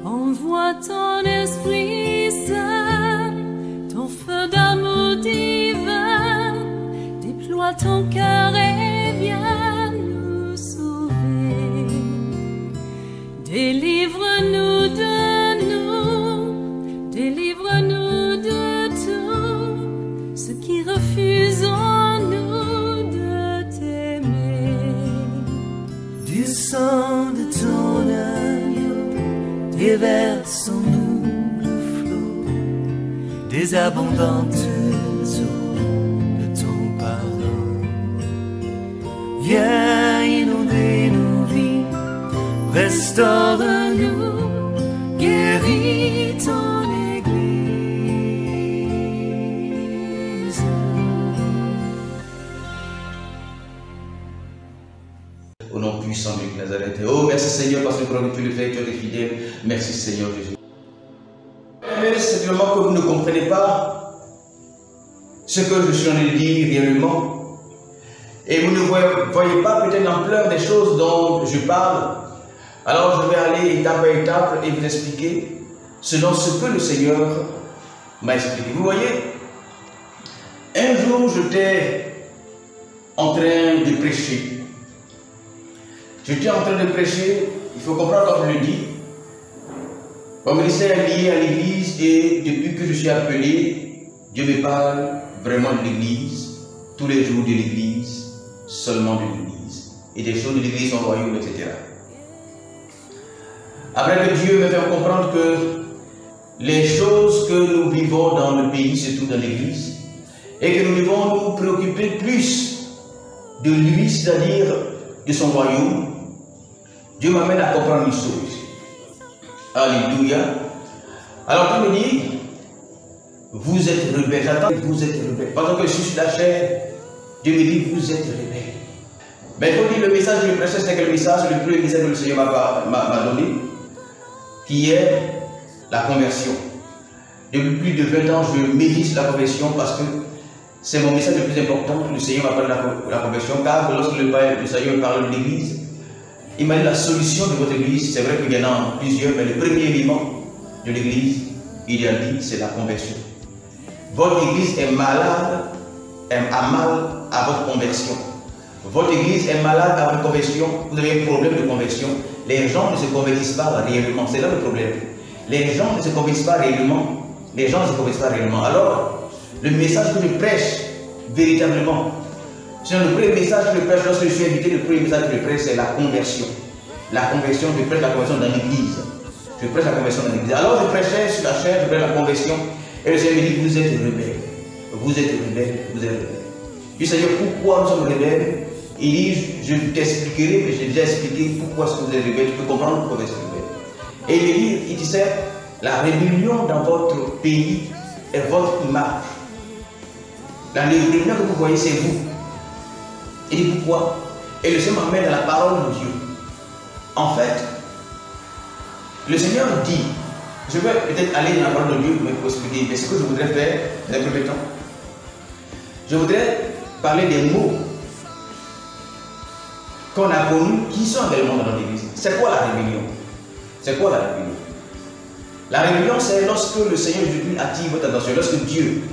Envoie ton Esprit Saint, ton feu d'amour divin, déploie ton cœur et viens nous sauver. Délivre-nous de nous, délivre-nous de tout, ce qui refuse en nous de t'aimer. Du sang de ton agneau, déversons-nous le flot des abondantes eaux de ton pardon. Viens inonder nos vies, restaure-nous, guéris ton Église. Au nom puissant de Nazareth. Oh, merci Seigneur parce que tu le fais, tu es fidèle. Merci Seigneur Jésus. Mais simplement que vous ne comprenez pas ce que je suis en train de dire réellement. Et vous ne voyez pas peut-être l'ampleur des choses dont je parle. Alors je vais aller étape par étape et vous expliquer selon ce que le Seigneur m'a expliqué. Vous voyez, un jour j'étais en train de prêcher. J'étais en train de prêcher, il faut comprendre comme je le dis. Mon ministère est lié à l'église et depuis que je suis appelé, Dieu me parle vraiment de l'église, tous les jours de l'église, seulement de l'église, et des choses de l'église en royaume, etc. Après que Dieu me fait comprendre que les choses que nous vivons dans le pays, surtout dans l'église, et que nous devons nous préoccuper plus de lui, c'est-à-dire de son royaume, Dieu m'amène à comprendre une chose. Alléluia. Alors tu me dis, vous êtes rebelle. J'attends que vous êtes rebelle. Pendant que je suis sur la chair, Dieu me dit, vous êtes rebelle. Mais il faut dire, le message que je prêchais, c'était le message, le premier message que le Seigneur m'a donné, qui est la conversion. Depuis plus de 20 ans, je médite sur la conversion parce que c'est mon message le plus important. Le Seigneur m'a parlé de la conversion, car lorsque le Seigneur parle de l'église, il m'a dit la solution de votre église. C'est vrai qu'il y en a plusieurs, mais le premier élément de l'église, il a dit, c'est la conversion. Votre église est malade, a mal à votre conversion. Votre église est malade à votre conversion. Vous avez un problème de conversion. Les gens ne se convertissent pas réellement. C'est là le problème. Les gens ne se convertissent pas réellement. Les gens ne se convertissent pas réellement. Alors, le message que je prêche, véritablement, c'est le premier message que je prêche lorsque je suis invité. Le premier message que je prêche, c'est la conversion. La conversion, je prêche la conversion dans l'église. Je prêche la conversion dans l'église. Alors, je prêchais sur la chair, je prêche la conversion. Et le Seigneur me dit, vous êtes rebelles. Vous êtes rebelles, vous êtes rebelles. Je dis, Seigneur, pourquoi nous sommes rebelles? Il dit, je t'expliquerai, mais j'ai déjà expliqué pourquoi est-ce que vous êtes rebelles. Tu peux comprendre pourquoi vous êtes rebelles. Et il dit, la rébellion dans votre pays est votre image. La rébellion que vous voyez, c'est vous. Il dit, pourquoi? Et le Seigneur m'amène à la parole de Dieu. En fait, le Seigneur dit, je vais peut-être aller dans la parole de Dieu pour expliquer, mais ce que je voudrais faire, dans un premier temps, je voudrais parler des mots qu'on a connus, qui sont réellement dans l'église. C'est quoi la rébellion? C'est quoi la rébellion? La rébellion, c'est lorsque le Seigneur Jésus attire votre attention, lorsque Dieu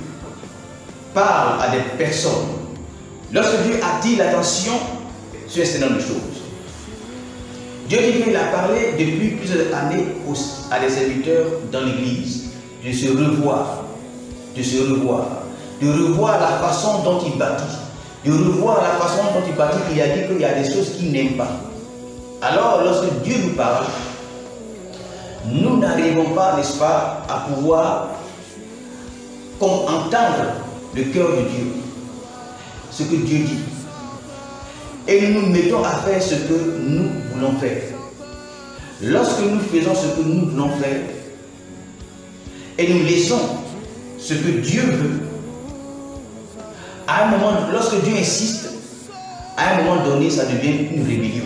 parle à des personnes, lorsque Dieu attire l'attention sur un certain nombre de choses. Dieu dit qu'il a parlé depuis plusieurs années à des serviteurs dans l'église de se revoir, de revoir la façon dont il bâtit, de revoir la façon dont il bâtit. Il a dit qu'il y a des choses qu'il n'aime pas. Alors, lorsque Dieu nous parle, nous n'arrivons pas, n'est-ce pas, à pouvoir entendre le cœur de Dieu, ce que Dieu dit. Et nous nous mettons à faire ce que nous voulons faire. Lorsque nous faisons ce que nous voulons faire, et nous laissons ce que Dieu veut, à un moment, lorsque Dieu insiste, à un moment donné, ça devient une rébellion.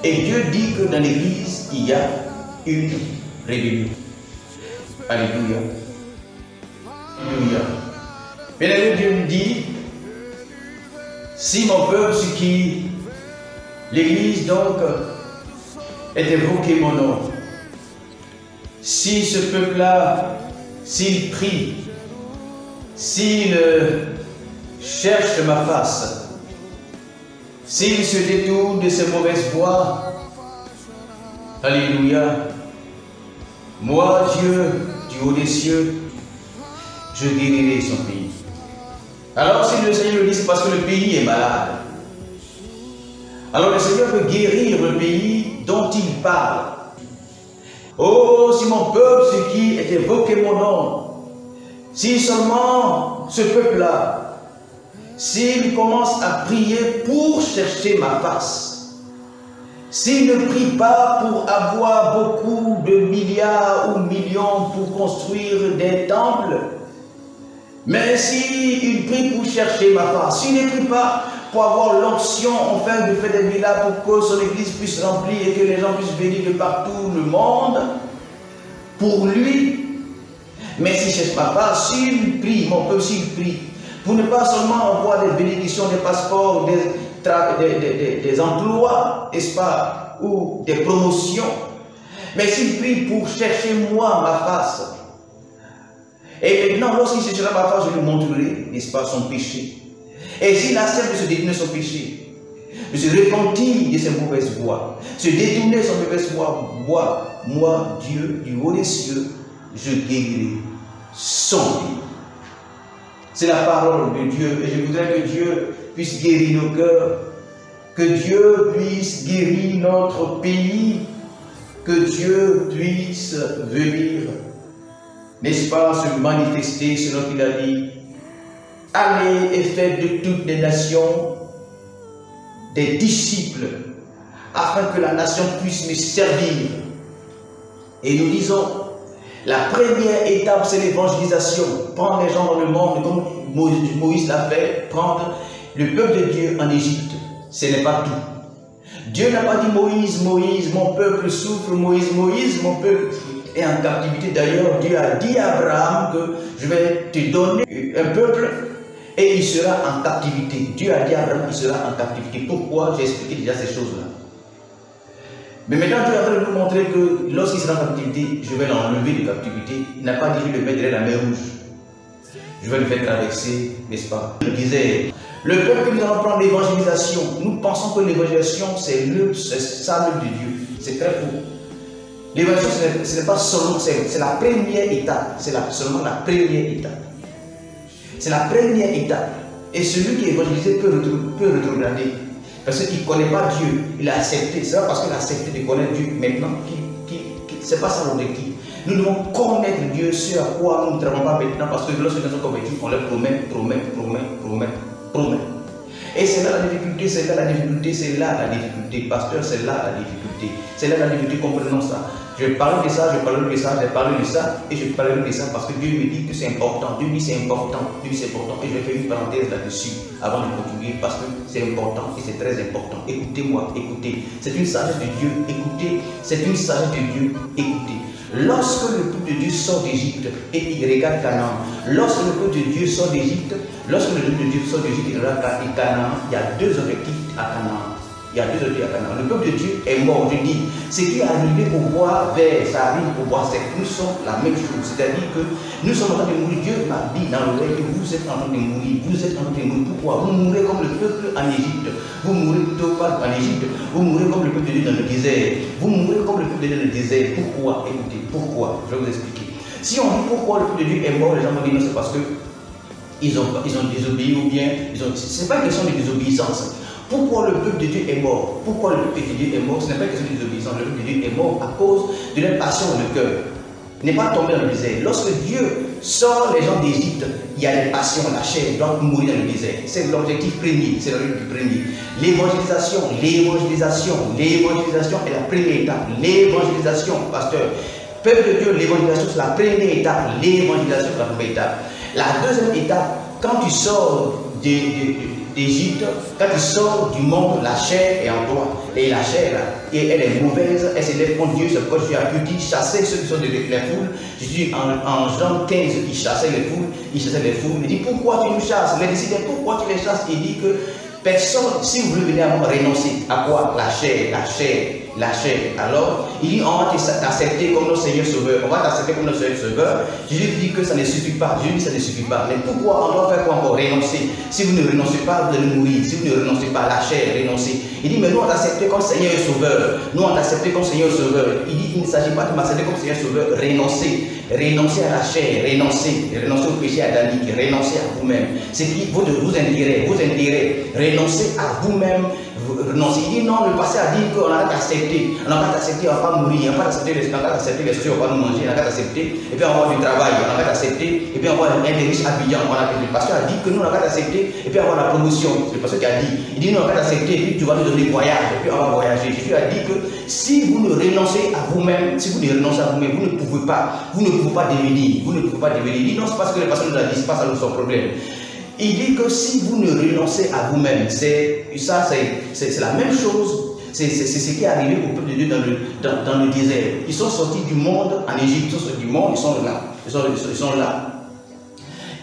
Et Dieu dit que dans l'église, il y a une rébellion. Alléluia. Alléluia. Mais Dieu me dit, si mon peuple, sur qui l'église donc est évoqué mon nom, si ce peuple-là, s'il prie, s'il cherche ma face, s'il se détourne de ses mauvaises voies, alléluia, moi, Dieu, du haut des cieux, je guérirai son pays. Alors si le Seigneur le dit, c'est parce que le pays est malade. Alors le Seigneur veut guérir le pays dont il parle. Oh, si mon peuple, ce qui est évoqué mon nom, si seulement ce peuple-là, s'il commence à prier pour chercher ma face, s'il ne prie pas pour avoir beaucoup de milliards ou millions pour construire des temples, mais s'il prie pour chercher ma face, s'il ne prie pas pour avoir l'onction enfin de faire des miracles pour que son église puisse remplir et que les gens puissent venir de partout le monde, pour lui, mais s'il cherche ma face, s'il prie, mon peuple, s'il prie, pour ne pas seulement avoir des bénédictions, des passeports, des emplois, n'est-ce pas, ou des promotions, mais s'il prie pour chercher moi ma face, et maintenant lorsqu'il cherchera ma face, je lui montrerai, n'est-ce pas, son péché. Et s'il accepte de se détourner son péché, de se repentir de ses mauvaises voies, se détourner de son mauvaise voie, moi, Dieu, du haut des cieux, je guérirai son pays. C'est la parole de Dieu, et je voudrais que Dieu puisse guérir nos cœurs, que Dieu puisse guérir notre pays, que Dieu puisse venir, n'est-ce pas, se manifester selon qu'il a dit. Allez et faites de toutes les nations des disciples, afin que la nation puisse me servir. Et nous disons, la première étape, c'est l'évangélisation. Prendre les gens dans le monde, comme Moïse l'a fait, prendre le peuple de Dieu en Égypte. Ce n'est pas tout. Dieu n'a pas dit Moïse, Moïse, mon peuple souffre, Moïse, Moïse, mon peuple est en captivité. D'ailleurs, Dieu a dit à Abraham que je vais te donner un peuple et il sera en captivité. Dieu a dit à Abraham qu'il sera en captivité. Pourquoi? J'ai expliqué déjà ces choses-là. Mais maintenant, Dieu est en train de nous montrer que lorsqu'il sera en captivité, je vais l'enlever de captivité. Il n'a pas dit je vais le mettre derrière la mer rouge. Je vais le faire traverser, n'est-ce pas? Je disais, le peuple que nous allons prendre l'évangélisation, nous pensons que l'évangélisation, c'est ça l'œuvre de Dieu. C'est très faux. L'évangélisation, ce n'est pas seulement, c'est la première étape. C'est seulement la première étape. C'est la première étape. Et celui qui est évangélisé peut retrograder. Parce qu'il ne connaît pas Dieu. Il a accepté. C'est pas parce qu'il a accepté de connaître Dieu maintenant ce n'est pas ça l'objectif. Nous devons connaître Dieu, ce à quoi nous ne travaillons pas maintenant. Parce que lorsque nous sommes convaincus, on leur promet. Et c'est là la difficulté, c'est là la difficulté. Pasteur, c'est là la difficulté. C'est là la difficulté, comprenons ça. Je parle de ça, je parle de ça, je parle de ça, et je parlerai de ça parce que Dieu me dit que c'est important. Dieu dit c'est important, Dieu dit c'est important. Et je vais faire une parenthèse là-dessus avant de continuer parce que c'est important et c'est très important. Écoutez-moi, écoutez. C'est une sagesse de Dieu, écoutez. C'est une sagesse de Dieu, écoutez. Lorsque le peuple de Dieu sort d'Égypte et il regarde Canaan, lorsque le peuple de Dieu sort d'Égypte, lorsque le peuple de Dieu sort d'Égypte et regarde Canaan, il y a deux objectifs à Canaan. Il y a deux objectifs à Canaan. Le peuple de Dieu est mort, je dis. Ce qui est arrivé au bois vert, ça arrive au bois sec. Nous sommes la même chose. C'est-à-dire que nous sommes en train de mourir. Dieu m'a dit dans l'oreille que vous êtes en train de mourir. Vous êtes en train de mourir. Pourquoi? Vous mourrez comme le peuple en Égypte. Vous mourrez plutôt pas en Égypte. Vous mourrez comme le peuple de Dieu dans le désert. Vous mourrez comme le peuple de Dieu dans le désert. Pourquoi? Écoutez, pourquoi? Je vais vous expliquer. Si on dit pourquoi le peuple de Dieu est mort, les gens vont dire non, c'est parce que ils ont désobéi ou bien c'est pas une question de désobéissance. Pourquoi le peuple de Dieu est mort? Pourquoi le peuple de Dieu est mort? Ce n'est pas une question de désobéissance. Le peuple de Dieu est mort à cause de leur passion dans le cœur. N'est pas tombé dans le désert. Lorsque Dieu sort les gens d'Égypte, il y a les passions, la chair doit mourir dans le désert. C'est l'objectif premier. C'est l'objectif premier. L'évangélisation est la première étape. L'évangélisation, pasteur. Peuple de Dieu, l'évangélisation c'est la première étape. L'évangélisation c'est la première étape. La deuxième étape, quand tu sors d'Égypte, quand tu sors du monde, la chair est en toi. Et la chair, elle est mauvaise, elle s'élève contre Dieu, c'est pourquoi Dieu a pu dire chasser ceux qui sont de les foules. Jésus en Jean 15, il chassait les foules, Il dit pourquoi tu nous chasses? Les disciples, pourquoi tu les chasses? Il dit que personne, si vous voulez venir à moi, renoncer à quoi? La chair. la chair. Alors, il dit, on va t'accepter comme notre Seigneur Sauveur. On va t'accepter comme notre Seigneur Sauveur. Jésus dit que ça ne suffit pas. Jésus dit que ça ne suffit pas. Mais pourquoi on doit faire quoi encore? Renoncer. Si vous ne renoncez pas, vous allez mourir. Si vous ne renoncez pas à la chair, renoncez. Il dit, mais nous on t'a accepté comme Seigneur et Sauveur. Nous on t'a accepté comme Seigneur et Sauveur. Il dit, il ne s'agit pas de m'accepter comme Seigneur et Sauveur. Renoncez. Renoncez à la chair. Renoncez. Renoncez au péché adamique. Renoncez à vous-même. C'est qui vaut de vos intérêts. Vos intérêts. Renoncez à vous-même. Renoncez. Il dit, non, le passé a dit qu'on a accepté. On n'a pas accepté, on ne va pas mourir. On n'a pas accepté les choses, on va pas nous manger. On n'a pas accepté. Et puis on va avoir du travail. On n'a pas accepté. Et puis on va avoir un des riches Abidjan. Le pasteur a dit que nous on n'a pas accepté. Et puis on va avoir la promotion. C'est le pasteur qui a dit. Il dit, nous on n'a pas accepté. Et puis tu vas nous donner voyage. Et puis on va voyager. Jésus a dit que si vous ne renoncez à vous-même, si vous ne renoncez à vous-même, vous ne pouvez pas. Vous ne pouvez pas devenir. Vous ne pouvez pas devenir. Il dit, non, c'est parce que le pasteur nous a dit, c'est pas ça son problème. Il dit que si vous ne renoncez à vous-même, c'est la même chose. C'est ce qui est arrivé au peuple de Dieu dans le désert. Ils sont sortis du monde en Égypte, ils sont sortis du monde, ils sont là. Ils sont là.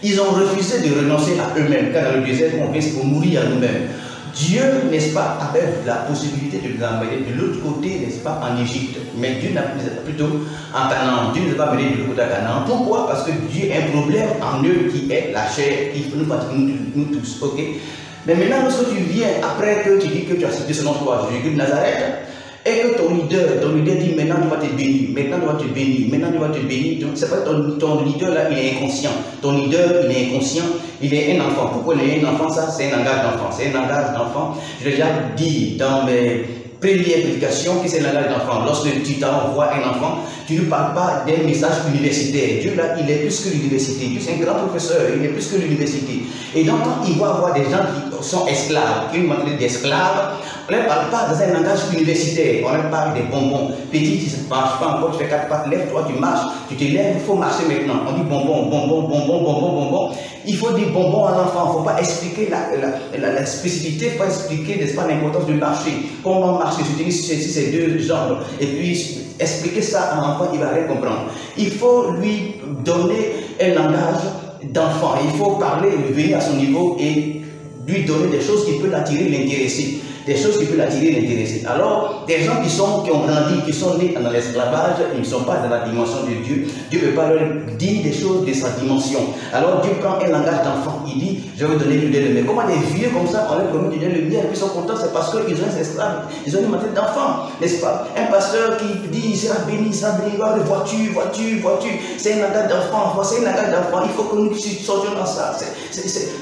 Ils ont refusé de renoncer à eux-mêmes, car dans le désert, on vient pour mourir à nous-mêmes. Dieu, n'est-ce pas, avait la possibilité de les envoyer de l'autre côté, n'est-ce pas, en Égypte. Mais Dieu n'a plutôt en Canaan. Dieu ne les a pas menés de l'autre côté à Canaan. Pourquoi? Parce que Dieu a un problème en eux qui est la chair, qui nous fatigue nous tous. Ok? Mais maintenant, lorsque tu viens, après que tu dis que tu as cité selon toi Jésus de Nazareth, et que ton leader dit maintenant tu vas te bénir, maintenant tu vas te bénir, maintenant tu vas te bénir. C'est pas ton leader là, il est inconscient. Ton leader, il est inconscient, il est un enfant. Pourquoi il est un enfant? Ça, c'est un langage d'enfant. C'est un langage d'enfant. Je l'ai déjà dit dans mes première prédication, qui c'est le langage d'enfant. Lorsque tu t'envoies un enfant, tu ne parles pas d'un message universitaire. Dieu là, il est plus que l'université. Dieu c'est un grand professeur, il est plus que l'université. Et donc quand il va avoir des gens qui sont esclaves, qui sont d'esclaves, on ne parle pas dans un langage universitaire, on leur parle des bonbons. Petit, tu ne marches pas encore, tu fais 4 pattes, lève-toi, tu marches, tu te lèves, il faut marcher maintenant. On dit bonbon, bonbon, bonbon, bonbon, bonbon. Il faut dire bonbon à l'enfant, il ne faut pas expliquer la spécificité, il ne faut pas expliquer, n'est-ce pas, l'importance de marcher. Comment marcher, je te dis ces deux jambes, et puis expliquer ça à l'enfant, il ne va rien comprendre. Il faut lui donner un langage d'enfant, il faut parler, venir à son niveau et lui donner des choses qui peuvent l'attirer, l'intéresser. Des choses qui peuvent l'attirer, l'intéresser. Alors, des gens qui ont grandi, qui sont nés dans l'esclavage, ils ne sont pas dans la dimension de Dieu. Dieu ne peut pas leur dire des choses de sa dimension. Alors, Dieu prend un langage d'enfant. Il dit, je vais donner du lait de miel. Comment des vieux comme ça, on leur promet du lait de miel, et puis ils sont contents, c'est parce qu'ils ont un esclave, ils ont une mentalité d'enfant, n'est-ce pas? Un pasteur qui dit, il sera béni, voiture, voiture, voiture. C'est un langage d'enfant, c'est un langage d'enfant. Il faut que nous sortions dans ça.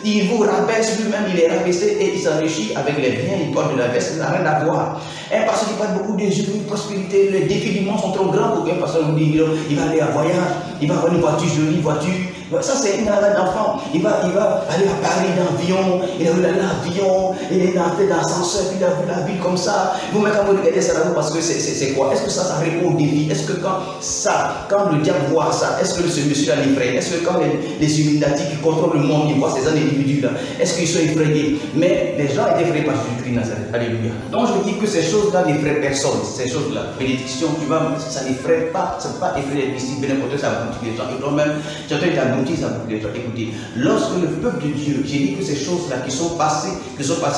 Il vous rabaisse lui-même, il est rabaissé et il s'enrichit avec les biens, il porte de la veste, ça n'a rien à voir. Un pasteur qui parle beaucoup de Jésus, de prospérité, les défis du monde sont trop grands pour qu'un pasteur nous dise il va aller à voyage, il va avoir une voiture jolie, voiture. Ça, c'est une langage d'enfant. Il va aller à Paris dans l'avion, il a vu l'avion, il est entré dans l'ascenseur, puis il a vu la ville comme ça. Vous-même, quand vous regardez ça là-haut, parce que c'est quoi? Est-ce que ça répond au défi? Est-ce que quand le diable voit ça, est-ce que ce monsieur-là l'effraie? Est-ce que quand les Illuminati qui contrôlent le monde, ils voient ces individus-là, est-ce qu'ils sont effrayés? Mais les gens étaient effrayés par Jésus-Christ Nazareth. Alléluia. Donc je dis que ces choses-là n'effraient personne. Ces choses-là, bénédiction, ça n'effraie pas, ça ne peut pas effrayer ici, bénédiction, ça aboutit les gens. Et toi-même, tu as été abouti, ça aboutit les gens. Écoutez, lorsque le peuple de Dieu, j'ai dit que ces choses-là qui sont passées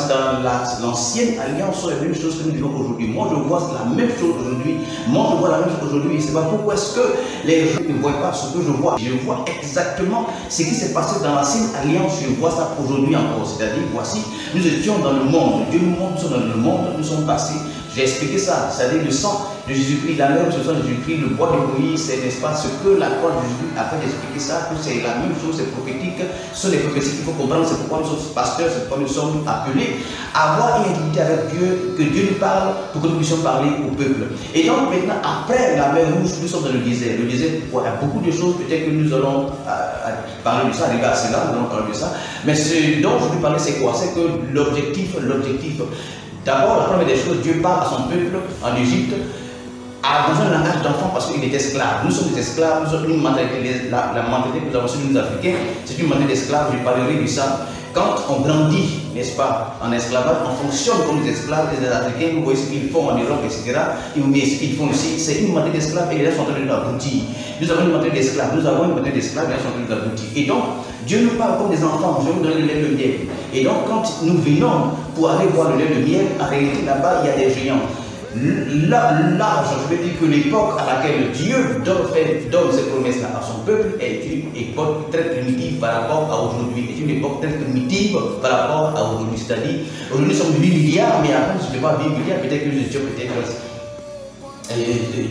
dans l'ancienne alliance sont les mêmes choses que nous vivons aujourd'hui. Moi, je vois la même chose aujourd'hui. Moi, je vois la même chose aujourd'hui. C'est pas pourquoi est-ce que les gens ne voient pas ce que je vois. Je vois exactement ce qui s'est passé dans l'ancienne alliance. Je vois ça aujourd'hui encore. C'est-à-dire, voici, nous étions dans le monde. Dieu nous montre, nous sommes dans le monde, nous sommes passés. J'ai expliqué ça, c'est-à-dire le sang de Jésus-Christ, la même chose de Jésus-Christ, le bois de Moïse, c'est n'est-ce pas ce que la croix de Jésus a fait d'expliquer ça, que c'est la même chose, c'est prophétique, ce sont les prophéties qu'il faut comprendre, c'est pourquoi nous sommes pasteurs, c'est pourquoi nous sommes appelés à avoir une intimité avec Dieu, que Dieu nous parle pour que nous puissions parler au peuple. Et donc maintenant, après la mer Rouge, nous sommes dans le désert. Le désert, il y a beaucoup de choses, peut-être que nous allons parler de ça, arriver à cela, nous allons parler de ça. Mais ce dont je veux parler, c'est quoi? C'est que l'objectif. D'abord, la première des choses, Dieu parle à son peuple en Égypte dans un langage d'enfant parce qu'il est esclave. Nous sommes des esclaves, nous sommes une mentalité, la mentalité que nous avons sur nous Africains, c'est une mentalité d'esclave, je parlerai de ça. Quand on grandit, n'est-ce pas, en esclavage, on fonctionne comme des esclaves, des Africains, vous voyez ce qu'ils font en Europe, etc. Et vous voyez ce qu'ils font ici, c'est une mentalité d'esclave et les gens sont en train de nous aboutir. Nous avons une mentalité d'esclave, nous avons une mentalité d'esclave et les gens sont en train de nous aboutir. Et donc, Dieu nous parle comme des enfants, je vais vous donner le lait de miel. Et donc, quand nous venons pour aller voir le lait de miel, en réalité, là-bas, il y a des géants. l'âge, je veux dire que l'époque à laquelle Dieu donne ces promesses-là à son peuple est une époque très primitive par rapport à aujourd'hui. C'est une époque très primitive par rapport à aujourd'hui. C'est-à-dire, aujourd'hui nous sommes 8 milliards, mais avant je ne sais pas 8 milliards, peut-être que nous étions peut-être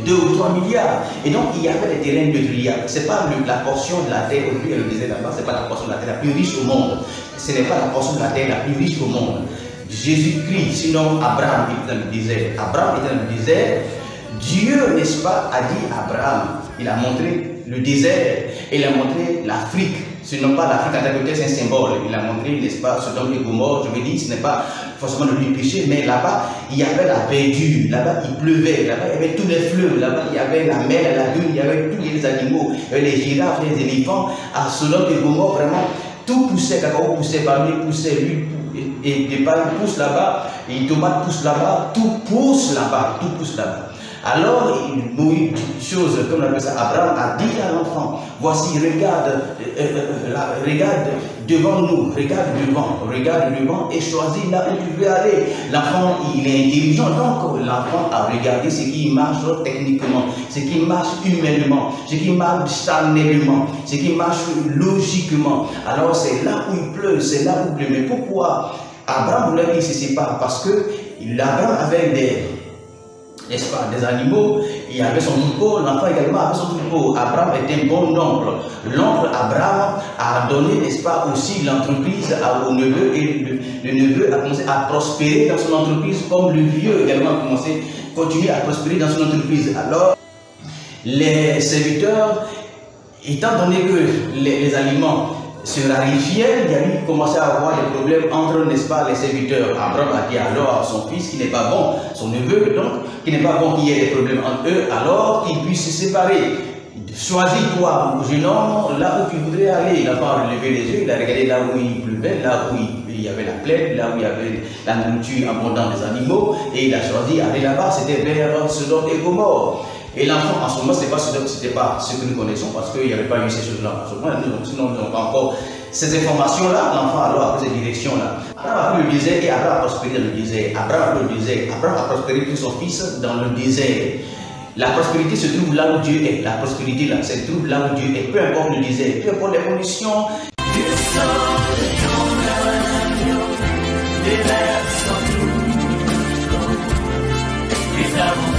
2 ou 3 milliards. Et donc il y avait des terrains meurtrières. Ce n'est pas la portion de la terre, aujourd'hui elle le disait là-bas, ce n'est pas la portion de la terre la plus riche au monde. Ce n'est pas la portion de la terre la plus riche au monde. Jésus-Christ, sinon Abraham était dans le désert. Abraham était dans le désert. Dieu, n'est-ce pas, a dit à Abraham, il a montré le désert, et il a montré l'Afrique. Ce n'est pas l'Afrique en tant que tel, c'est un symbole. Il a montré, n'est-ce pas, Sodome et Gomorrhe. Je veux dire, ce n'est pas forcément le lieu péché, mais là-bas, il y avait la verdure, là-bas, il pleuvait, là-bas, il y avait tous les fleuves, là-bas, il y avait la mer, la lagune, il y avait tous les animaux, il y avait les girafes, les éléphants. À Sodome et Gomorre, vraiment, tout poussait, cacao poussait, palmier poussait, l'huile et des palmes poussent là-bas, et les tomates poussent là-bas, tout pousse là-bas, tout pousse là-bas. Alors, une chose, comme on appelle ça, Abraham a dit à l'enfant, voici, regarde devant nous, regarde devant et choisis là où tu veux aller. L'enfant, il est intelligent, donc l'enfant a regardé ce qui marche techniquement, ce qui marche humainement, ce qui marche charnellement, ce qui marche logiquement. Alors, c'est là où il pleut, c'est là où il pleut. Mais pourquoi Abraham voulait qu'il se sépare? Parce que Abraham avait n'est-ce pas, des animaux, il avait son troupeau, l'enfant également avait son troupeau. Abraham était un bon oncle. L'oncle Abraham a donné, n'est-ce pas, aussi l'entreprise au neveu, et le neveu a commencé à prospérer dans son entreprise, comme le vieux également a continué à prospérer dans son entreprise. Alors, les serviteurs, étant donné que les aliments se raréfiaient, il y a eu commencé à avoir des problèmes entre, n'est-ce pas, les serviteurs. Abraham a dit alors à son fils qui n'est pas bon, son neveu donc, qui n'est pas bon qu'il y ait des problèmes entre eux, alors qu'ils puissent se séparer. Choisis-toi, jeune homme, là où tu voudrais aller. L'enfant a relevé les yeux, il a regardé là où il pleuvait, là où il y avait la plaine, là où il y avait la nourriture abondante des animaux, et il a choisi d'aller là-bas, c'était vers Sodome et Gomorre. Et l'enfant, en ce moment, ce n'était pas ce que nous connaissons, parce qu'il n'y avait pas eu ces choses-là en ce moment. Sinon, nous n'avons pas encore ces informations-là. L'enfant, alors, a pris cette direction-là. Abraham a pris le désert et Abraham a prospéré dans le désert. Abraham a pris le désert. Abraham a prospéré pour son fils dans le désert. La prospérité se trouve là où Dieu est. La prospérité, là, se trouve là où Dieu est. Peu importe le désert, peu importe les conditions. Déverse en nous,